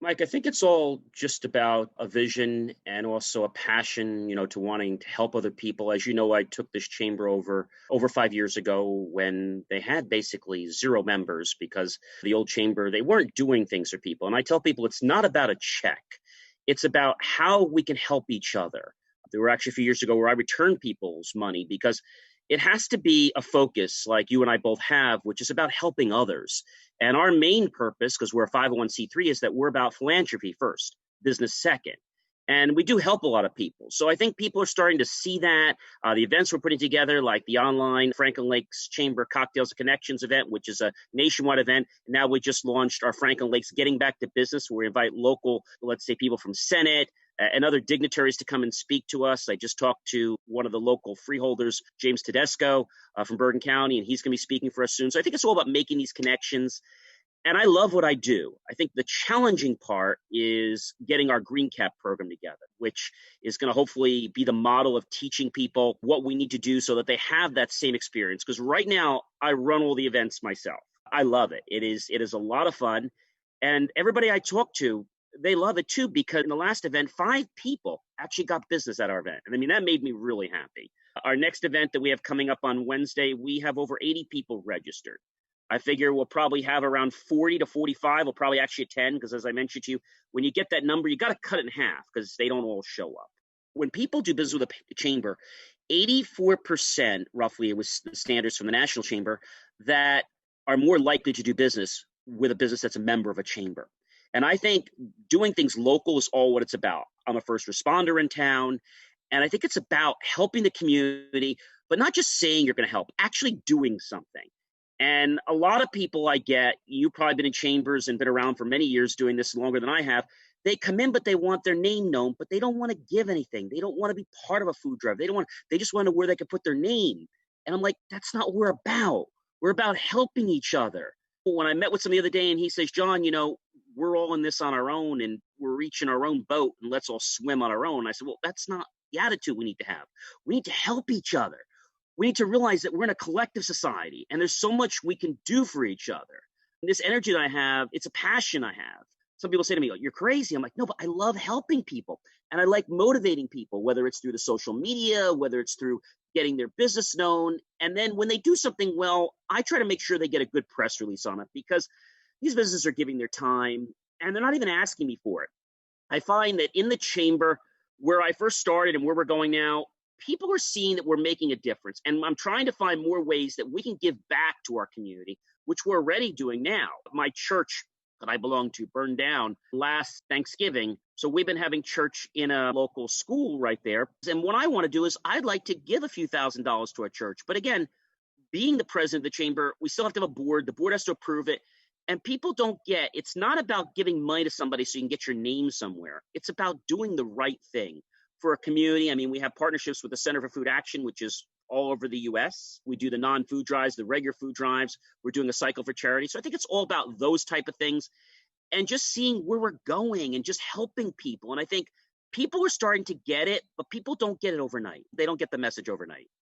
Mike, I think it's all just about a vision and also a passion, to wanting to help other people. As you know, I took this chamber over 5 years ago when they had basically zero members because the old chamber, they weren't doing things for people. And I tell people it's not about a check. It's about how we can help each other. There were actually a few years ago where I returned people's money because it has to be a focus like you and I both have, which is about helping others. And our main purpose, because we're a 501c3, is that we're about philanthropy first, business second. And we do help a lot of people. So I think people are starting to see that. The events we're putting together, like the online Franklin Lakes Chamber Cocktails and Connections event, which is a nationwide event. Now we just launched our Franklin Lakes Getting Back to Business, where we invite local, let's say, people from Senate, and other dignitaries to come and speak to us. I just talked to one of the local freeholders, James Tedesco from Bergen County, and he's going to be speaking for us soon. So I think it's all about making these connections. And I love what I do. I think the challenging part is getting our Green Cap program together, which is going to hopefully be the model of teaching people what we need to do so that they have that same experience. Because right now, I run all the events myself. I love it. It is a lot of fun. And everybody I talk to, they love it too, because in the last event, 5 people actually got business at our event. And I mean, that made me really happy. Our next event that we have coming up on Wednesday, we have over 80 people registered. I figure we'll probably have around 40 to 45. We'll probably actually attend because, as I mentioned to you, when you get that number, you got to cut it in half because they don't all show up. When people do business with a chamber, 84% roughly, it was the standards from the National Chamber, that are more likely to do business with a business that's a member of a chamber. And I think doing things local is all what it's about. I'm a first responder in town, and I think it's about helping the community, but not just saying you're going to help, actually doing something. And a lot of people I get, you've probably been in chambers and been around for many years doing this longer than I have. They come in, but they want their name known, but they don't want to give anything. They don't want to be part of a food drive. They just want to know where they can put their name. And I'm like, that's not what we're about. We're about helping each other. When I met with somebody the other day and he says, John, we're all in this on our own and we're each in our own boat and let's all swim on our own. I said, well, that's not the attitude we need to have. We need to help each other. We need to realize that we're in a collective society and there's so much we can do for each other. And this energy that I have, it's a passion I have. Some people say to me, you're crazy. I'm like, no, but I love helping people. And I like motivating people, whether it's through the social media, whether it's through getting their business known. And then when they do something well, I try to make sure they get a good press release on it because these businesses are giving their time and they're not even asking me for it. I find that in the chamber where I first started and where we're going now, people are seeing that we're making a difference. And I'm trying to find more ways that we can give back to our community, which we're already doing now. My church that I belong to burned down last Thanksgiving. So we've been having church in a local school right there. And what I want to do is I'd like to give a few $1,000s to our church. But again, being the president of the chamber, we still have to have a board. The board has to approve it. And people don't get, it's not about giving money to somebody so you can get your name somewhere. It's about doing the right thing for a community. I mean, we have partnerships with the Center for Food Action, which is all over the U.S. We do the non-food drives, the regular food drives. We're doing a cycle for charity. So I think it's all about those type of things and just seeing where we're going and just helping people. And I think people are starting to get it, but people don't get it overnight. They don't get the message overnight.